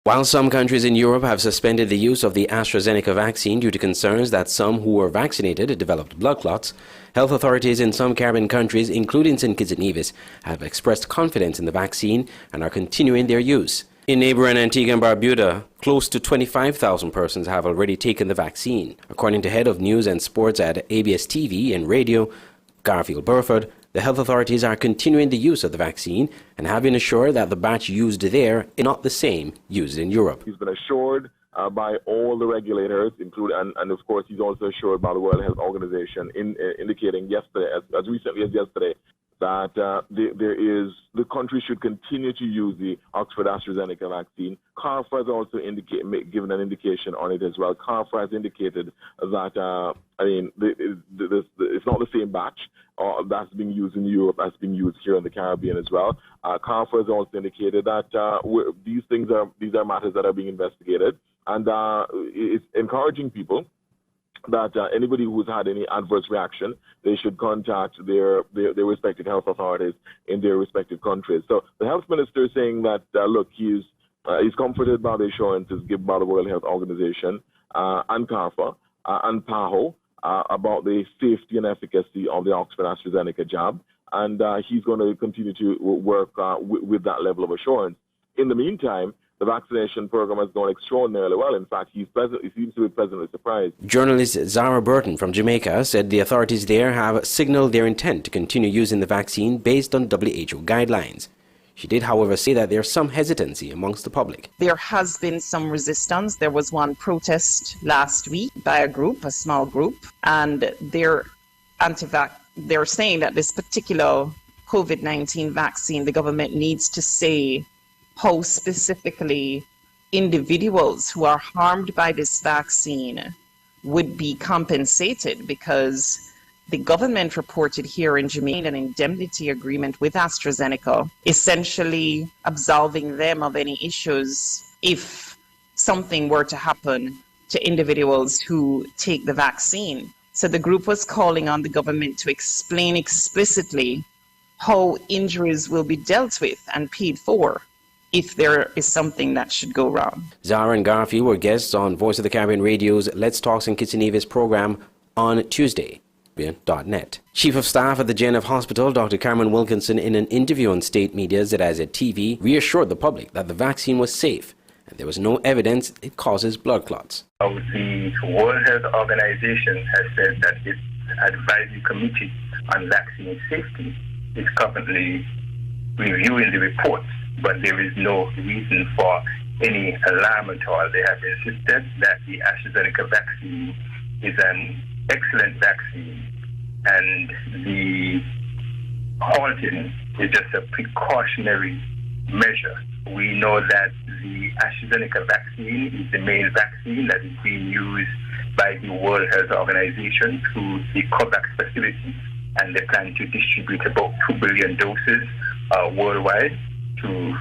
While some countries in Europe have suspended the use of the AstraZeneca vaccine due to concerns that some who were vaccinated developed blood clots, health authorities in some Caribbean countries, including St. Kitts and Nevis, have expressed confidence in the vaccine and are continuing their use. In neighboring Antigua and Barbuda, close to 25,000 persons have already taken the vaccine. According to head of news and sports at ABS TV and radio, Garfield Burford, the health authorities are continuing the use of the vaccine and have been assured that the batch used there is not the same used in Europe. He's been assured by all the regulators, including, and of course he's also assured by the World Health Organization, indicating yesterday, as recently as yesterday, that the country should continue to use the Oxford AstraZeneca vaccine. CARFA has also given an indication on it as well. CARFA has indicated that it's not the same batch that's being used in Europe as being used here in the Caribbean as well. CARFA has also indicated that these are matters that are being investigated, and it's encouraging people that anybody who's had any adverse reaction, they should contact their respective health authorities in their respective countries. So the health minister is saying that, look, he's comforted by the assurances given by the World Health Organization and CARFA and PAHO about the safety and efficacy of the Oxford AstraZeneca jab, and he's going to continue to work with that level of assurance. In the meantime, the vaccination program has gone extraordinarily well. In fact, he seems to be pleasantly surprised. Journalist Zara Burton from Jamaica said the authorities there have signaled their intent to continue using the vaccine based on WHO guidelines. She did, however, say that there's some hesitancy amongst the public. There has been some resistance. There was one protest last week by a small group, and they're saying that this particular COVID-19 vaccine, the government needs to say how specifically individuals who are harmed by this vaccine would be compensated, because the government reported here in Jamaica an indemnity agreement with AstraZeneca, essentially absolving them of any issues if something were to happen to individuals who take the vaccine. So the group was calling on the government to explain explicitly how injuries will be dealt with and paid for if there is something that should go wrong. Zara and Garfield were guests on Voice of the Caribbean Radio's Let's Talk St. Kitts and Nevis program on Tuesday. .net. Chief of Staff at the JNF Hospital, Dr. Carmen Wilkinson, in an interview on state media ZIZ TV, reassured the public that the vaccine was safe and there was no evidence it causes blood clots. The World Health Organization has said that its advisory committee on vaccine safety is currently reviewing the reports, but there is no reason for any alarm at all. They have insisted that the AstraZeneca vaccine is an excellent vaccine, and the halting is just a precautionary measure. We know that the AstraZeneca vaccine is the main vaccine that is being used by the World Health Organization through the COVAX facility, and they plan to distribute about 2 billion doses worldwide to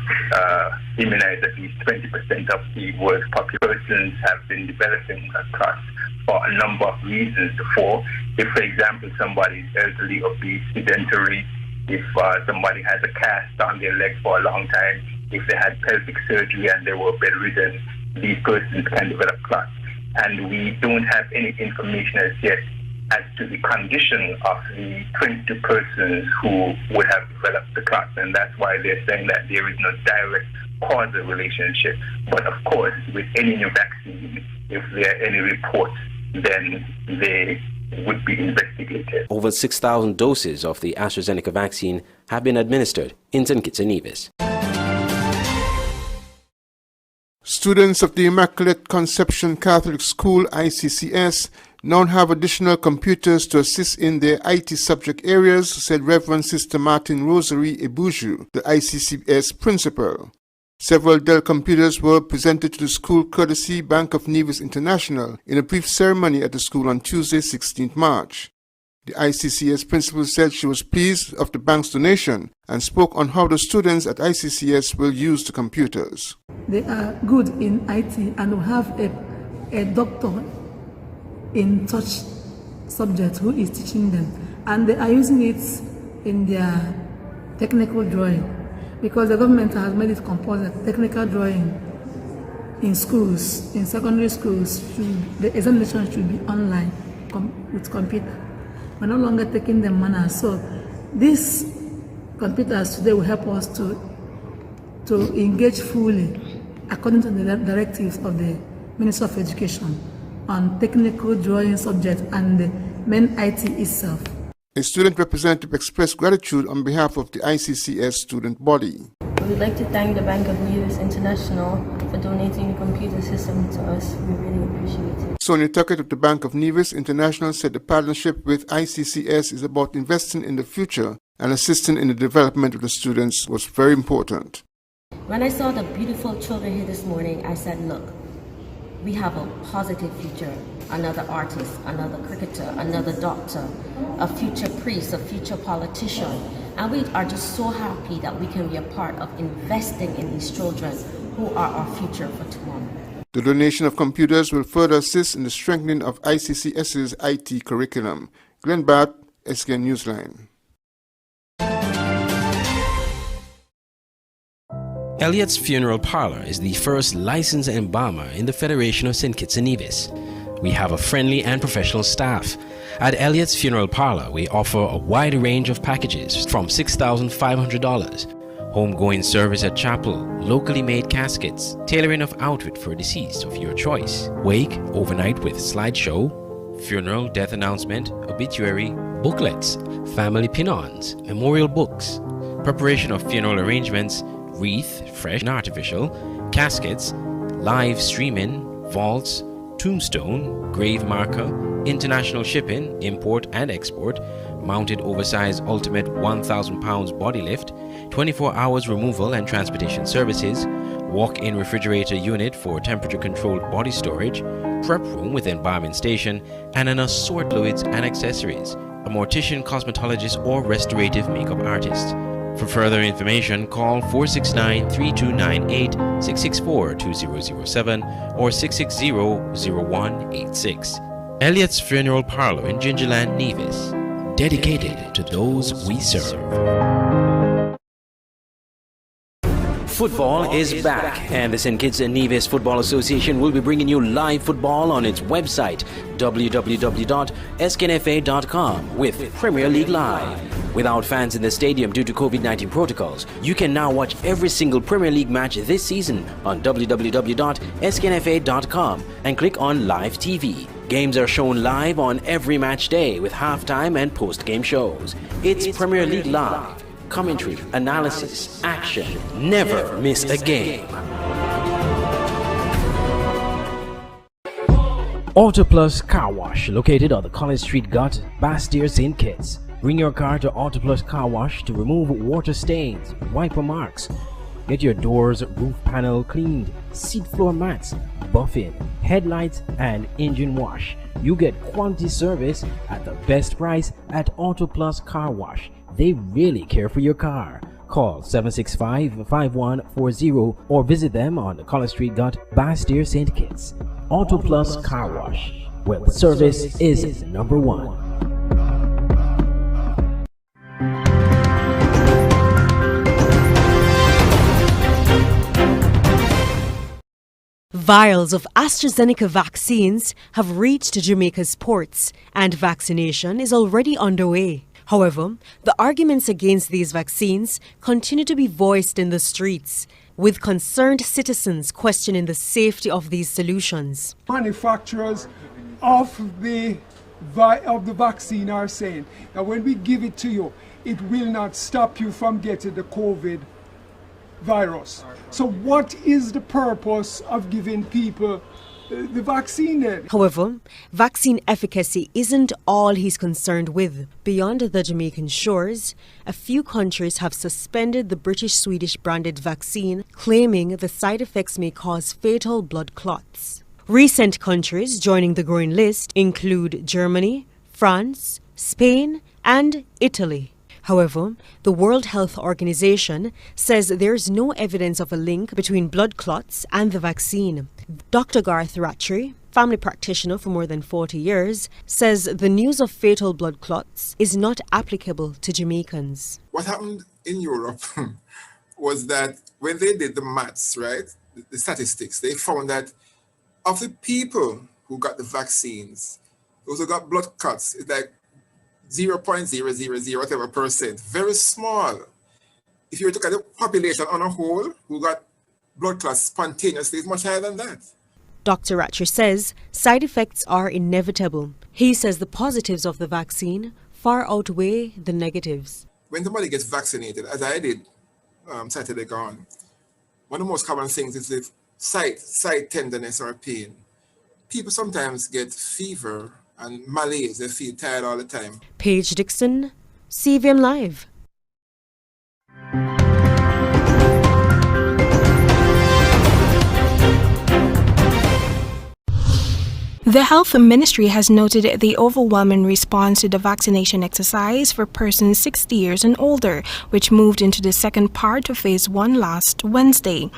immunize at least 20% of the world's population. Persons have been developing across for a number of reasons before. If, for example, somebody is elderly, obese, sedentary, if somebody has a cast on their leg for a long time, if they had pelvic surgery and they were bedridden, these persons can develop clots. And we don't have any information as yet as to the condition of the 22 persons who would have developed the clots. And that's why they're saying that there is no direct causal relationship. But of course, with any new vaccine, if there are any reports, then they would be investigated. Over 6,000 doses of the AstraZeneca vaccine have been administered in St. Kitts and Nevis. Students of the Immaculate Conception Catholic School, ICCS, now have additional computers to assist in their IT subject areas, said Reverend Sister Martin Rosary Ebuju, the ICCS principal. Several Dell computers were presented to the school courtesy Bank of Nevis International in a brief ceremony at the school on Tuesday, 16th March. The ICCS principal said she was pleased of the bank's donation and spoke on how the students at ICCS will use the computers. They are good in IT and we have a doctor in such subject who is teaching them, and they are using it in their technical drawing because the government has made it compulsory. Technical drawing in schools, in secondary schools, the examination should be online with computer. We're no longer taking them manual. So these computers today will help us to engage fully according to the directives of the Minister of Education on technical drawing subjects and the main IT itself. A student representative expressed gratitude on behalf of the ICCS student body. We would like to thank the Bank of Nevis International for donating the computer system to us. We really appreciate it. Sonia Tuckett of the Bank of Nevis International said the partnership with ICCS is about investing in the future and assisting in the development of the students was very important. When I saw the beautiful children here this morning, I said, look, we have a positive future. Another artist, another cricketer, another doctor, a future priest, a future politician. And we are just so happy that we can be a part of investing in these children who are our future for tomorrow. The donation of computers will further assist in the strengthening of ICCS's IT curriculum. Glenn Barth, SKN Newsline. Elliot's Funeral Parlor is the first licensed embalmer in the Federation of St. Kitts and Nevis. We have a friendly and professional staff. At Elliot's Funeral Parlor, we offer a wide range of packages from $6,500, homegoing service at chapel, locally made caskets, tailoring of outfit for deceased of your choice, wake, overnight with slideshow, funeral, death announcement, obituary, booklets, family pin-ons, memorial books, preparation of funeral arrangements, wreath, fresh and artificial, caskets, live streaming, vaults, tombstone, grave marker, international shipping, import and export, mounted oversized ultimate 1,000 pounds body lift, 24 hours removal and transportation services, walk-in refrigerator unit for temperature-controlled body storage, prep room with embalming station, and an assorted fluids and accessories, a mortician, cosmetologist, or restorative makeup artist. For further information, call 469-3298, 664-2007, or 660-0186. Elliot's Funeral Parlor in Gingerland, Nevis, dedicated to those we serve. Football is back, and the St. Kitts and Nevis Football Association will be bringing you live football on its website, www.sknfa.com, with Premier League Live. Without fans in the stadium due to COVID-19 protocols, you can now watch every single Premier League match this season on www.sknfa.com and click on Live TV. Games are shown live on every match day with halftime and post-game shows. It's Premier League Live. Commentary, analysis, action. Never miss a game. Autoplus Car Wash, located on the College Street Gut, Bastyr, St. Kitts. Bring your car to Autoplus Car Wash to remove water stains, wiper marks. Get your doors, roof panel cleaned, seat floor mats, buffing, headlights, and engine wash. You get quality service at the best price at Autoplus Car Wash. They really care for your car. Call 765-5140 or visit them on the College Street Gut, Bastyr, St. Kitts. Autoplus Car Wash, where the service is number one. Vials of AstraZeneca vaccines have reached Jamaica's ports, and vaccination is already underway. However, the arguments against these vaccines continue to be voiced in the streets, with concerned citizens questioning the safety of these solutions. Manufacturers of the vaccine are saying that when we give it to you, it will not stop you from getting the COVID virus. So what is the purpose of giving people the vaccine then? However, vaccine efficacy isn't all he's concerned with. Beyond the Jamaican shores, a few countries have suspended the British-Swedish branded vaccine, claiming the side effects may cause fatal blood clots. Recent countries joining the growing list include Germany, France, Spain, and Italy. However, the World Health Organization says there's no evidence of a link between blood clots and the vaccine. Dr. Garth Rattray, family practitioner for more than 40 years, says the news of fatal blood clots is not applicable to Jamaicans. What happened in Europe was that when they did the maths, right, the statistics. They found that of the people who got the vaccines, those who got blood clots, it's like 0.000 whatever percent, very small. If you were to look at the population on a whole who got blood clots spontaneously, it's much higher than that. Dr. Ratcher says side effects are inevitable. He says the positives of the vaccine far outweigh the negatives. When somebody gets vaccinated, as I did Saturday gone, one of the most common things is the side tenderness or pain. People sometimes get fever and malaise. They feel tired all the time. Paige Dixon, CVM Live. The Health Ministry has noted the overwhelming response to the vaccination exercise for persons 60 years and older, which moved into the second part of Phase 1 last Wednesday.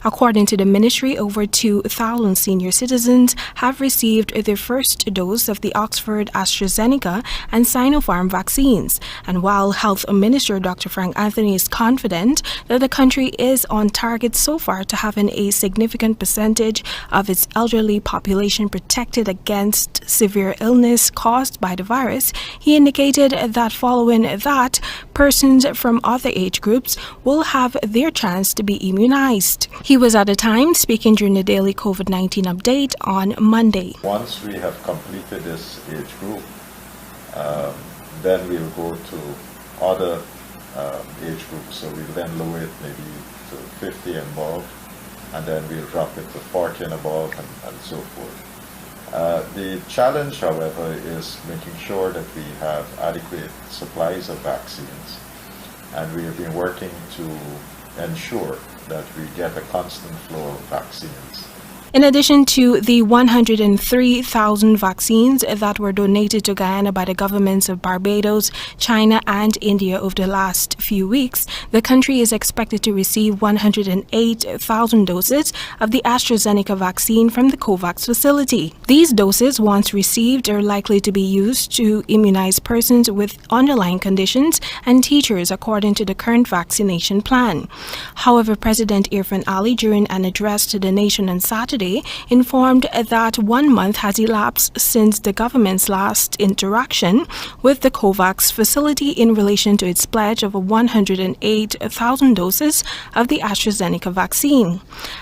According to the ministry, over 2,000 senior citizens have received their first dose of the Oxford, AstraZeneca, and Sinopharm vaccines. And while Health Minister Dr. Frank Anthony is confident that the country is on target so far to having a significant percentage of its elderly population protected against severe illness caused by the virus, he indicated that following that, persons from other age groups will have their chance to be immunized. He was at the time speaking during the daily COVID-19 update on Monday. Once we have completed this age group, then we'll go to other age groups. So we'll then lower it maybe to 50 and above, and then we'll drop it to 40 and above, and so forth. The challenge, however, is making sure that we have adequate supplies of vaccines, and we have been working to ensure that we get a constant flow of vaccines. In addition to the 103,000 vaccines that were donated to Guyana by the governments of Barbados, China, and India over the last few weeks, the country is expected to receive 108,000 doses of the AstraZeneca vaccine from the COVAX facility. These doses, once received, are likely to be used to immunize persons with underlying conditions and teachers according to the current vaccination plan. However, President Irfan Ali, during an address to the nation on Saturday, informed that 1 month has elapsed since the government's last interaction with the COVAX facility in relation to its pledge of 108,000 doses of the AstraZeneca vaccine.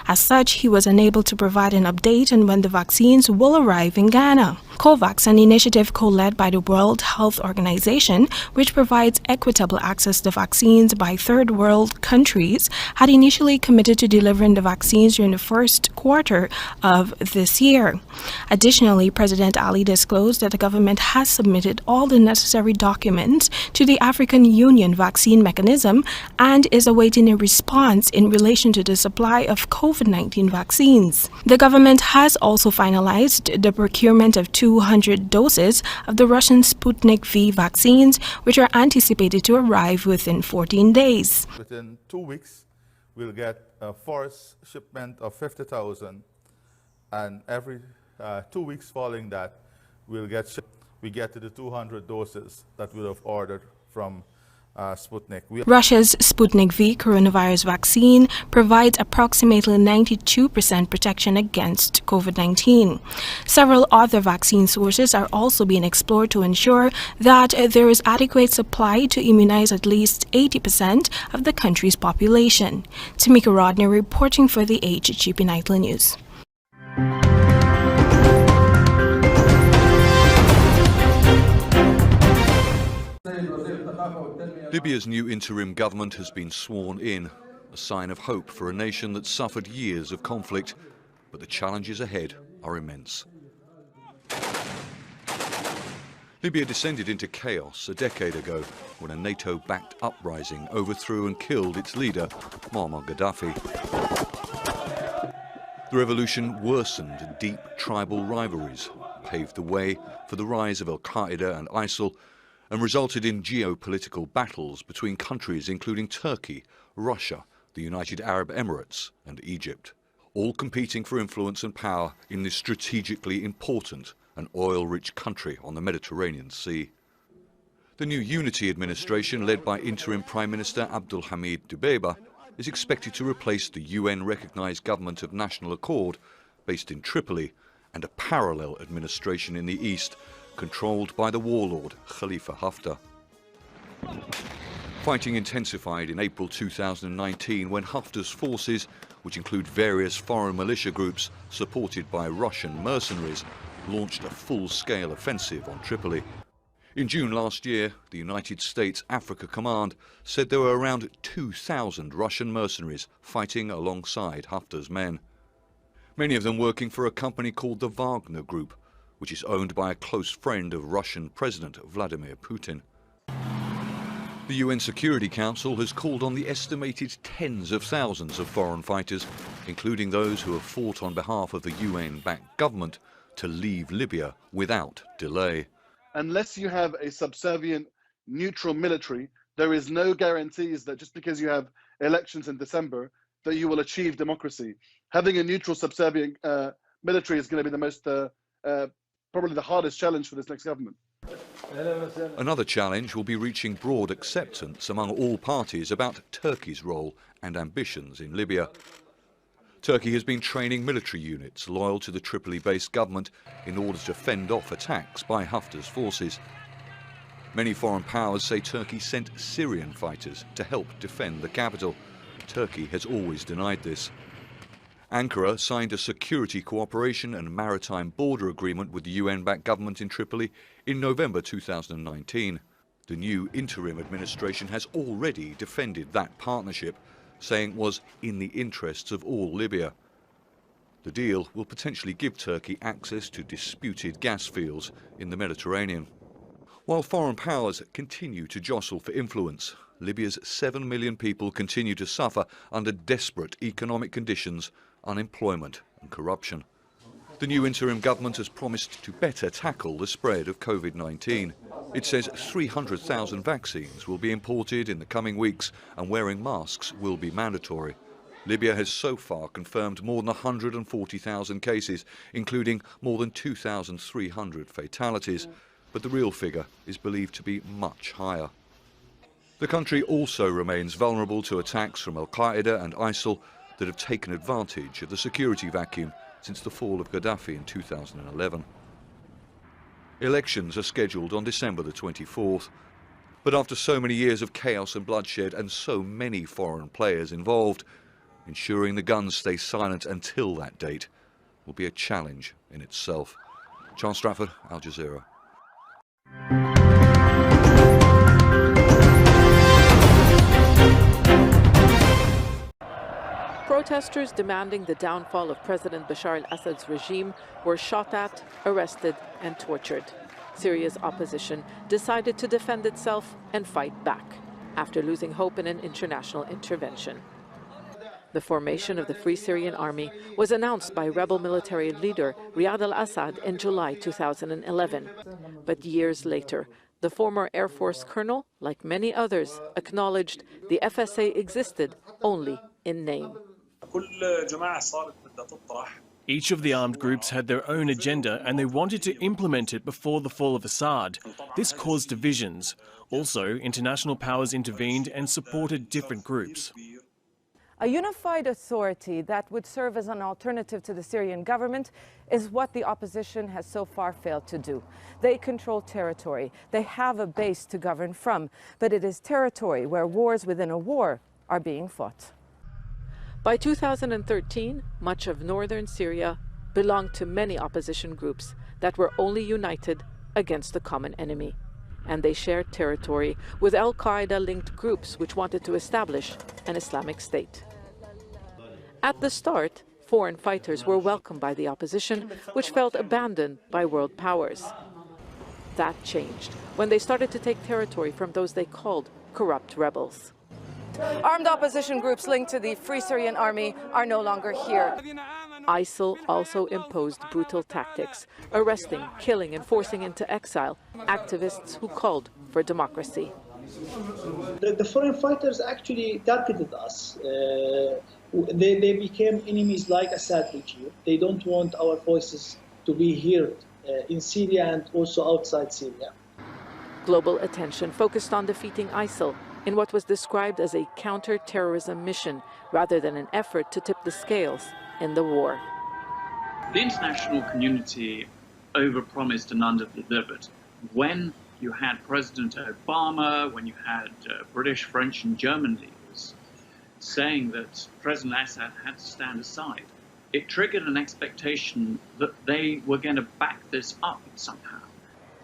As such, he was unable to provide an update on when the vaccines will arrive in Ghana. COVAX, an initiative co-led by the World Health Organization, which provides equitable access to vaccines by third world countries, had initially committed to delivering the vaccines during the first quarter of this year. Additionally, President Ali disclosed that the government has submitted all the necessary documents to the African Union vaccine mechanism and is awaiting a response in relation to the supply of COVID-19 vaccines. The government has also finalized the procurement of 200 doses of the Russian Sputnik V vaccines, which are anticipated to arrive within 14 days. Within 2 weeks, we'll get a forest shipment of 50,000, and every 2 weeks following that, we get to the 200 doses that we'll have ordered from Sputnik. Russia's Sputnik V coronavirus vaccine provides approximately 92% protection against COVID-19. Several other vaccine sources are also being explored to ensure that there is adequate supply to immunize at least 80% of the country's population. Tamika Rodney reporting for the HGP Nightly News. Libya's new interim government has been sworn in, a sign of hope for a nation that suffered years of conflict, but the challenges ahead are immense. Libya descended into chaos a decade ago when a NATO-backed uprising overthrew and killed its leader, Muammar Gaddafi. The revolution worsened deep tribal rivalries, paved the way for the rise of Al-Qaeda and ISIL, and resulted in geopolitical battles between countries including Turkey, Russia, the United Arab Emirates and Egypt, all competing for influence and power in this strategically important and oil-rich country on the Mediterranean Sea. The new unity administration, led by interim Prime Minister Abdul Hamid Dbeibeh, is expected to replace the UN-recognised Government of National Accord based in Tripoli and a parallel administration in the east controlled by the warlord Khalifa Haftar. Fighting intensified in April 2019 when Haftar's forces, which include various foreign militia groups supported by Russian mercenaries, launched a full-scale offensive on Tripoli. In June last year, the United States Africa Command said there were around 2,000 Russian mercenaries fighting alongside Haftar's men. Many of them working for a company called the Wagner Group, which is owned by a close friend of Russian President Vladimir Putin. The UN Security Council has called on the estimated tens of thousands of foreign fighters, including those who have fought on behalf of the UN-backed government, to leave Libya without delay. Unless you have a subservient, neutral military, there is no guarantees that just because you have elections in December, that you will achieve democracy. Having a neutral, subservient military is going to be the most, probably the hardest challenge for this next government. Another challenge will be reaching broad acceptance among all parties about Turkey's role and ambitions in Libya. Turkey has been training military units loyal to the Tripoli-based government in order to fend off attacks by Haftar's forces. Many foreign powers say Turkey sent Syrian fighters to help defend the capital. Turkey has always denied this. Ankara signed a security cooperation and maritime border agreement with the UN-backed government in Tripoli in November 2019. The new interim administration has already defended that partnership, saying it was in the interests of all Libya. The deal will potentially give Turkey access to disputed gas fields in the Mediterranean. While foreign powers continue to jostle for influence, Libya's 7 million people continue to suffer under desperate economic conditions, unemployment and corruption. The new interim government has promised to better tackle the spread of COVID-19. It says 300,000 vaccines will be imported in the coming weeks and wearing masks will be mandatory. Libya has so far confirmed more than 140,000 cases, including more than 2,300 fatalities, but the real figure is believed to be much higher. The country also remains vulnerable to attacks from Al-Qaeda and ISIL that have taken advantage of the security vacuum since the fall of Gaddafi in 2011. Elections are scheduled on December the 24th, but after so many years of chaos and bloodshed and so many foreign players involved, ensuring the guns stay silent until that date will be a challenge in itself. Charles Stratford, Al Jazeera. Protesters demanding the downfall of President Bashar al-Assad's regime were shot at, arrested, and tortured. Syria's opposition decided to defend itself and fight back after losing hope in an international intervention. The formation of the Free Syrian Army was announced by rebel military leader Riyad al-Assad in July 2011. But years later, the former Air Force colonel, like many others, acknowledged the FSA existed only in name. Each of the armed groups had their own agenda and they wanted to implement it before the fall of Assad. This caused divisions. Also, international powers intervened and supported different groups. A unified authority that would serve as an alternative to the Syrian government is what the opposition has so far failed to do. They control territory. They have a base to govern from, but it is territory where wars within a war are being fought. By 2013, much of northern Syria belonged to many opposition groups that were only united against the common enemy. And they shared territory with Al-Qaeda-linked groups which wanted to establish an Islamic State. At the start, foreign fighters were welcomed by the opposition, which felt abandoned by world powers. That changed when they started to take territory from those they called corrupt rebels. Armed opposition groups linked to the Free Syrian Army are no longer here. ISIL also imposed brutal tactics, arresting, killing, and forcing into exile activists who called for democracy. The foreign fighters actually targeted us. They became enemies like Assad regime. They don't want our voices to be heard in Syria and also outside Syria. Global attention focused on defeating ISIL, in what was described as a counter-terrorism mission rather than an effort to tip the scales in the war. The international community overpromised and underdelivered. When you had President Obama, when you had British, French, and German leaders saying that President Assad had to stand aside, it triggered an expectation that they were going to back this up somehow.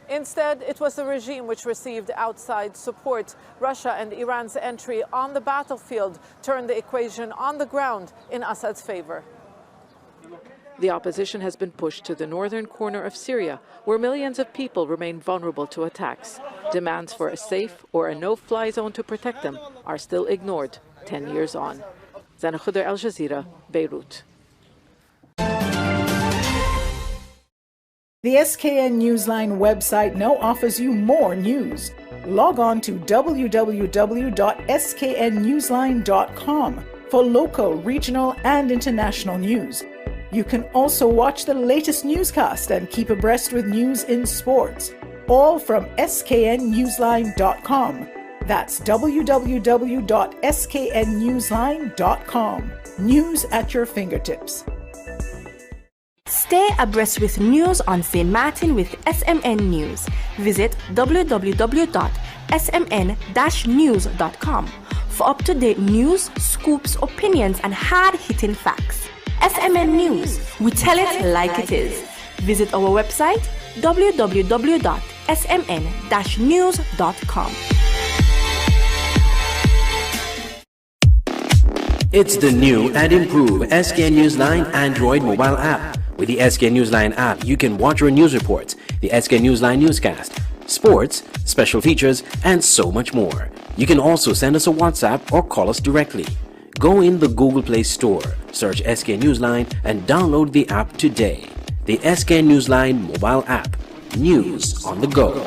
Instead, it was the regime which received outside support. Russia and Iran's entry on the battlefield turned the equation on the ground in Assad's favor. The opposition has been pushed to the northern corner of Syria, where millions of people remain vulnerable to attacks. Demands for a safe or a no-fly zone to protect them are still ignored 10 years on. Zana Khudr, Al Jazeera, Beirut. The SKN Newsline website now offers you more news. Log on to www.sknnewsline.com for local, regional, and international news. You can also watch the latest newscast and keep abreast with news in sports, all from sknnewsline.com. That's www.sknnewsline.com. News at your fingertips. Stay abreast with news on St. Martin with SMN News. Visit www.smn-news.com for up-to-date news, scoops, opinions, and hard-hitting facts. SMN News, we tell it like it is. Visit our website www.smn-news.com. It's the new and improved SKN Newsline Android mobile app. With the SKN Newsline app, you can watch your news reports, the SKN Newsline newscast, sports, special features, and so much more. You can also send us a WhatsApp or call us directly. Go in the Google Play Store, search SKN Newsline, and download the app today. The SKN Newsline mobile app. News on the go.